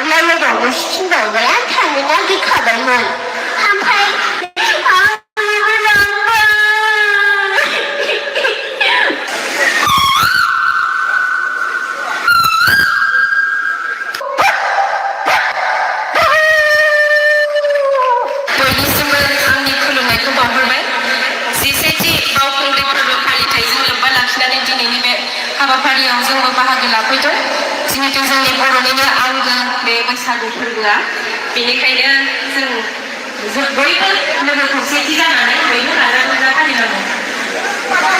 那种新的我俩看人家给考的们，安排हाबाफारियाव जोंबो बाहागो लाफैदों जिहेतु जोंनि बर'निनो आंगो बे बैसागु फोरबोआ बेनिखायनो जों बयबो लोगो खौसेथि जानानै बयबो गाजा गोमजा फालिनांगौ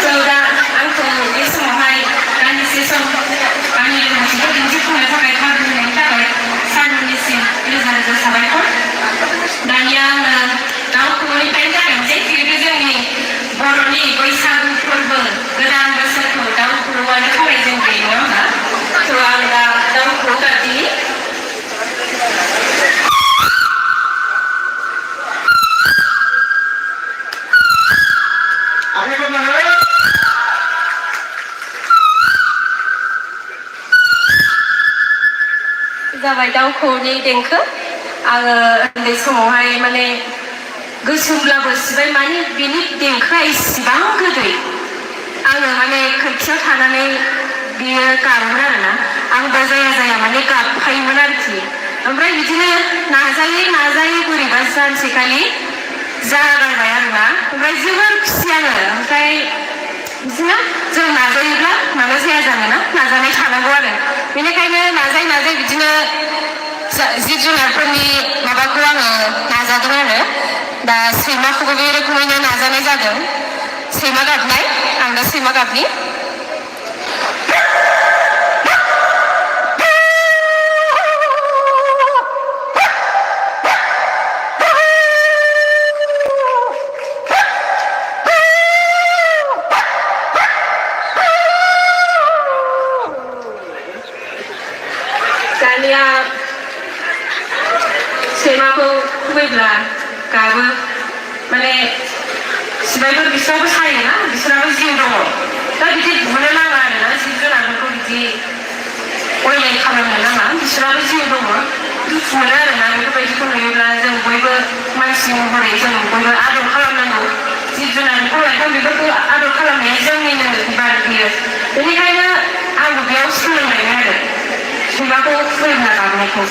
जों दा आंखौ बे समावहाय दान्दिसे सम आंनि रोंगौथिखौ दिन्थिफुंनो थाखाय खाबु होनायनि थाखाय सारमोननिसिम रोजा रोजा साबायखर दानिया आङो दाउ खौवौनिफ्रायनो जागायनोसै जिहेतु जोंनि बर'नि बैसागु फोरबो गोदान बोसोरखौ दाउ खौवौआनो खालायजेनग्रोयो नङा होमबा थ' आं दा दाउ खौवौ गाबदिनि जाबाय दाउ खौवौनि देंखो आङो उन्दै समावहाय माने गोसोमब्लाबो सिबाय माने बिनि देंखोआ इसिबां गोदै आङो माने खोरखियाव थानानै बियो गाबोमोन आरोना आंबो जाया माने गाबफायोमोन आरोखि ओमफ्राय बिदिनो नाजायै बोरैबा सानसेखालि जागायबाय आरोना ओमफ्राय जोबोर खुसि आङो ओमफ्राय बिदिनो जों नाजायोब्ला माबा जाया जानोना नाजानाय थानांगौ आरो बेनिखायनो नाजायै बिदिनो जिब जुनारफोरनि माबाखौ आङो नाजादों आरो दा सैमाखौबो बे रोखोमैनो नाजानाय जादों सैमा गाबनाय आं दा सैमा गाबनि दानिया सैमाखौ खुबैब्ला गाबो माने सिबायफोर बिस्राबो सायोना बिस्राबो जिउ दङ दा बिदि बुनो नाङा आरोना जिब जुनारफोरखौ बिदि अयनाय खालामनो नाङा बिस्राबो जिउ दङ दुखु मोनो आरोना बेफोरबायदिखौ नुयोब्ला जों बयबो मानसि महरै जों बयबो आदर खालामनांगौ जिब जुनार बिफां लाइफां बेफोरखौ आदर खालामनाया जोंनिनो बिबान बियो बेनिखायनो आंबो बेयाव सोलोंबाय आरो सैमाखौ खुबैब्ला गाबनायखौ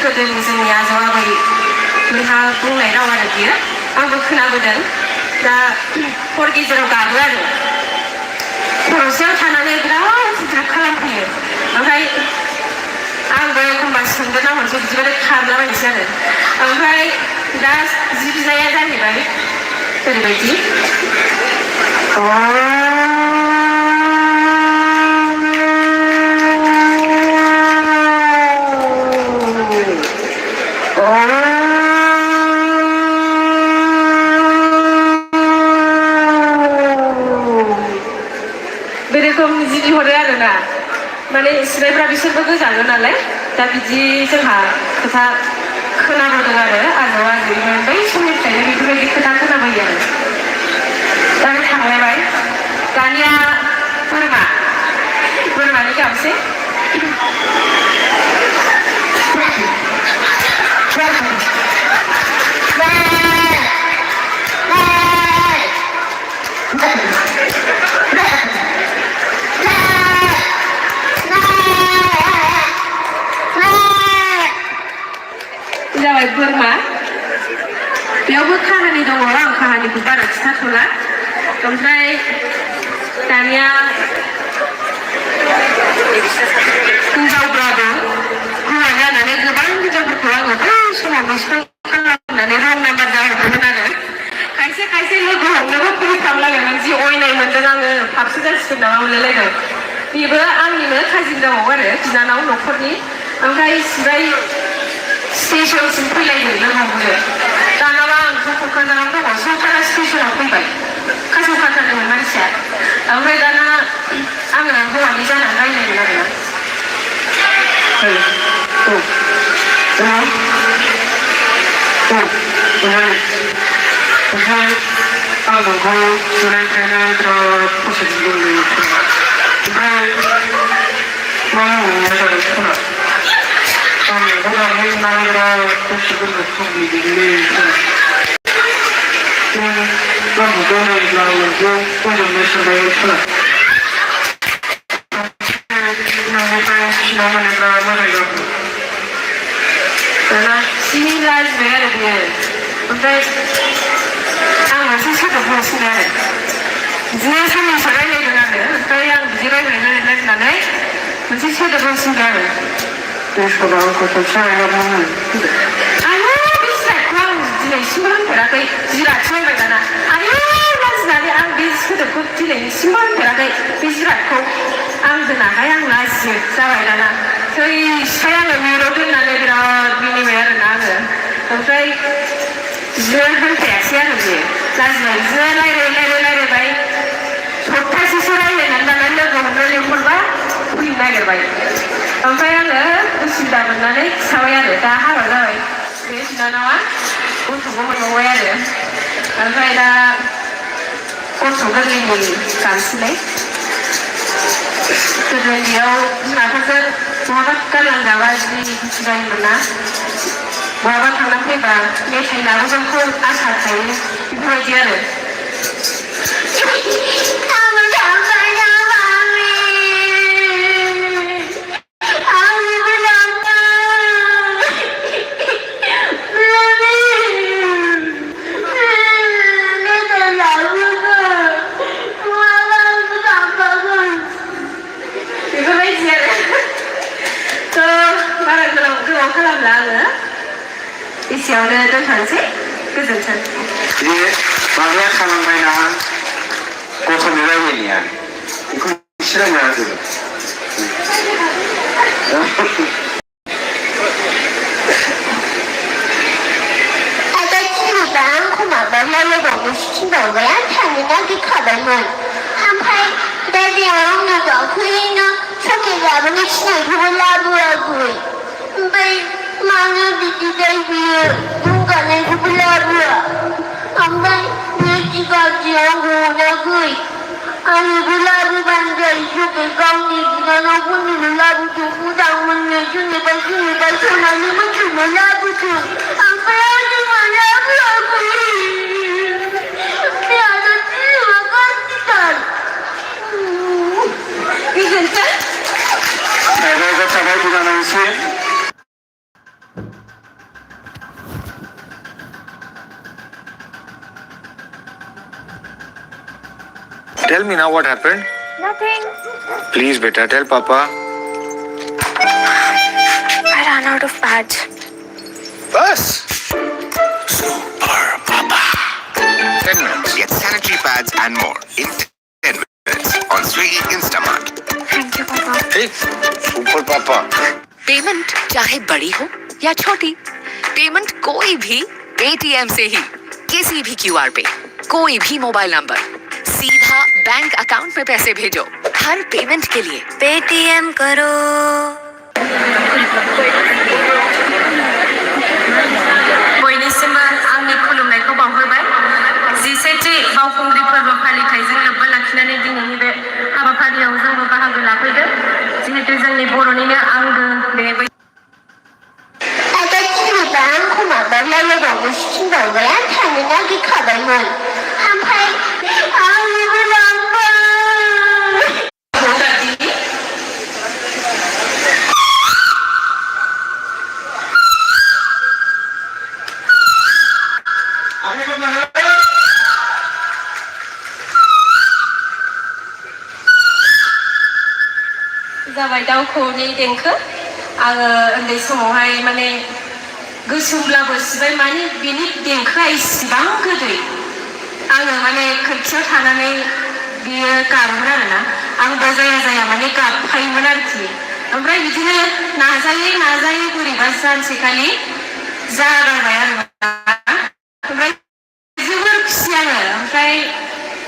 गोदोनि जोंनि आजौ आबैमोनहा बुंनाय राव आरो बियो आंबो खोनाबोदों दा हर गेजेराव गाबो आरो खर'सायाव थानानै बिराद उद्राब खालामफैयो ओमफ्राय आंबो एखमबा सोंगोना मोनसे बिदिबाथाय खारलाबायनोसै आरो ओमफ्राय दा बिजाया जाहैबाय ओरैबायदि बे रोखोम जिबि हरो आरोना माने सिरायफ्रा बिसोरबो गोजाङो नालाय दा बिदि जोंहा खोथा खोनाबोदों आरो आजौ आजैमोन बै समनिफ्रायनो बेफोरबायदि खोथा खोनाबोयो आरो दा थांलायबाय दानिया बोरमानि गाबसै जाबाय बोरमा बेयावबो काहानि दङ आं काहानिखौ बारा खिथाथ'ला ओमफ्राय दानिया हिनजावब्लाबो हौवा जानानै गोबां हिनजावफोरखौ आङो बै समाव गोसोखां खालामनानै रं नाम्बार जाहरदोंमोन आरो खायसे लोगो हमनोबो फैफ्रामलायदोंमोन जि अयनाय मोनदों आङो फाबसो जासिगोन नामा मोनलायलायदों बेबो आंनिनो काजिन जाबावो आरो बिनानाव न'खरनि ओमफ्राय सिबाय स्टेसनसिम फैलायनो लोगोमोनो दानाबा आंथ' क'क्राझाराव दङ सरकारा स्टेसनाव फैबाय कास'खाथारदोंमोन मानसिया ओमफ्राय दाना आङो हौवानि जानानै रायज्लायगोन आरोना ओमफ्राय आं नोंखौ नुनायनिफ्रायनो बिराद पजिटिभ मोनदों ओमफ्राय मा होननाय जादों खोना आं नोंखौ दानि नुनानै बिराद गोसो गोरबो लुबैदोंलै गावखौ नायोब्ला नोंखौ गोजोननाय सानबाय खोना नोंनिफ्राय सिना मोनोब्ला मोजां जागौ दाना सिनि लाजिबाय आरो बियो ओमफ्राय आं मोनसे सोदोब बुंसिनो आरो बिदिनो साननैसो रायज्लायदों आरो ओमफ्राय आं बिदि रायज्लायनानै मोनसे सोदोब बुंसिनदों आरो देशखौ आंखौ खनसे आयनाबो आयौ बे जिरादखौ आं दिनैसिमबो होनफेराखै जिरादसो होनबाय दाना आयौ लाजिनानै आं बे सोदोबखौ दिनैसिमबो होनफेराखै बे जिरादखौ आं दोनाहाय आं लाजियो जाबाय दाना थैसाय आङो मिरौ दोननानै बिराद मिनिबाय आरोना आङो ओमफ्राय बिदिनो होनखायासै आरो बियो लाजिनाय बिदिनो रायज्लायबाय सप्तासेसो रायज्लायनानै दाना लोगो हमनो लिंहरबा फैनो नागिरबाय ओमफ्राय आङो उसुबिदा मोननानै खिथाबाय आरो दा हाबा जाबाय बे बिनानावा गथ'बो मोनबावबाय आरो ओमफ्राय दा गथ' गोरलैनि गानसैलाय गोदो उन्दैयाव बिमाफोरजों बहाबा गारलांजाबा जि दुखु जायोमोन ना बहाबा थांना फैबा मेथाइ लाबोगोनखौ आसा थायो बेफोरबायदि आरो खालामला आङो एसेयावनो दोनथ'नोसै गोजोन्थों बे माबाया खालामबायना गथ'नि रायलायनाया बेखौ एसे रायज्लायना होदो आदाथिनिबा आंखौ माबा रायलायबावनो थिनबावबाय आं थांनो नागिरखाबायमोन ओमफ्राय दादाया आंनो गाखोहैनो सके लाबोनो थिननायखौबो लाबोआखै ओमफ्राय मानो बिदि जायो बुंगानायखौबो लाबोआ ओमफ्राय बेदि गाज्रियाव हराखै आंनोबो लाबोबानो जायो सके गावनि बिनानावफोरनोबो लाबोदों मोजां मोननो सोरनिबा सनानै मोनथिनो लाबोदों ओमफ्राय आंनो मानो लाबोआखै बे आदाथिनिबा गाज्रिथार गोजोन्थों थाबाय बिनानावसो Tell me now what happened. Nothing. Please, beta, tell Papa. I ran out of pads. Bus. Super Papa. 10 minutes. Get sanitary pads and more in 10 minutes on Swiggy Instamart. Thank you, Papa. Hey, Super Papa. Payment चाहे बड़ी हो या छोटी, payment कोई भी Paytm से ही किसी भी क्यूआर पे कोई भी मोबाइल नंबर सीधा बैंक अकाउंट में पैसे भेजो। हर पेमेंट के लिए पेटीएम करो। बयनिसिमबो आंनि खुलुमनायखौ बावहरबाय 17थि बावखुंग्रि फोरबो फालिथायजों लोब्बा लाखिनानै दिनैनि बे हाबाफारियाव जोंबो बाहागो लाफैदों जिहेतु जोंनि बर'निनो आंगो बे आदाथिनिबा आंखौ माबा रायलायबावनो थिनबावबाय आं थांनो नागिरखाबायमोन ओमफ्राय आंनोबो लांबाय जाबाय दाउखौनि देंखो आङो उन्दै समावहाय माने गोसोमब्लाबो सिबाय माने बिनि देंखोआ इसिबां गोदै आङो माने खोरखियाव थानानै बियो गाबोमोन आरोना आंबो जाया माने गाबफायोमोन आरोखि ओमफ्राय बिदिनो नाजायै बोरैबा सानसेखालि जागारबाय आरो ओमफ्राय जोबोर खुसि आङो ओमफ्राय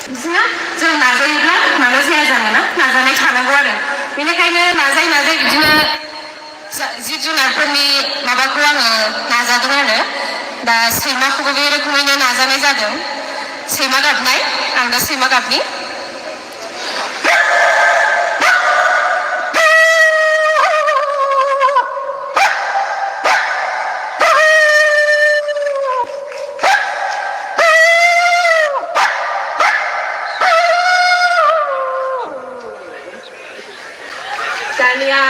बिदिनो जों नाजायोब्ला मानो जाया जानोना नाजानाय थानांगौ आरो बेनिखायनो नाजायै बिदिनो जिब जुनारफोरनि माबाखौ आङो नाजादों आरो दा सैमाखौबो बे रोखोमैनो नाजानाय जादों सैमा गाबनाय आं दा सैमा गाबनि दानिया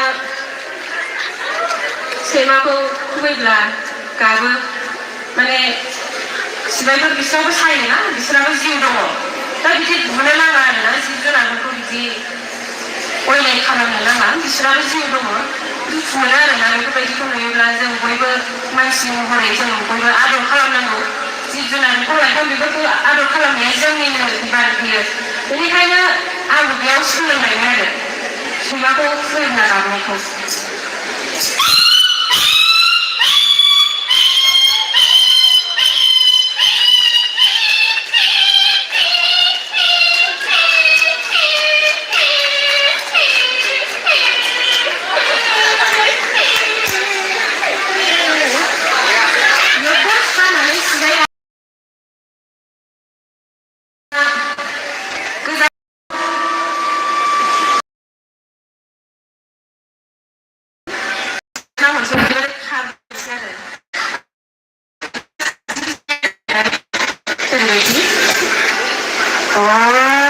सैमाखौ खुबैब्ला गाबो माने सिबायफोर बिसोराबो सायोना बिसोराबो जिउ दङ दा बिदि बुनो नाङा आरोना जिब जुनारफोरखौ बिदि अयनाय खालामनो नाङा बिसोराबो जिउ दङ दुखु मोनो आरोना बेफोरबायदिखौ नुयोब्ला जों बयबो मानसि महरै जों बयबो आदर खालामनांगौ जिब जुनार बिफां लाइफां बेफोरखौ आदर खालामनाया जोंनिनो बिबान बियो बेनिखायनो आंबो बेयाव सोलोंनायमोन आरो सैमाखौ खुबैब्ला गाबनायखौ Oh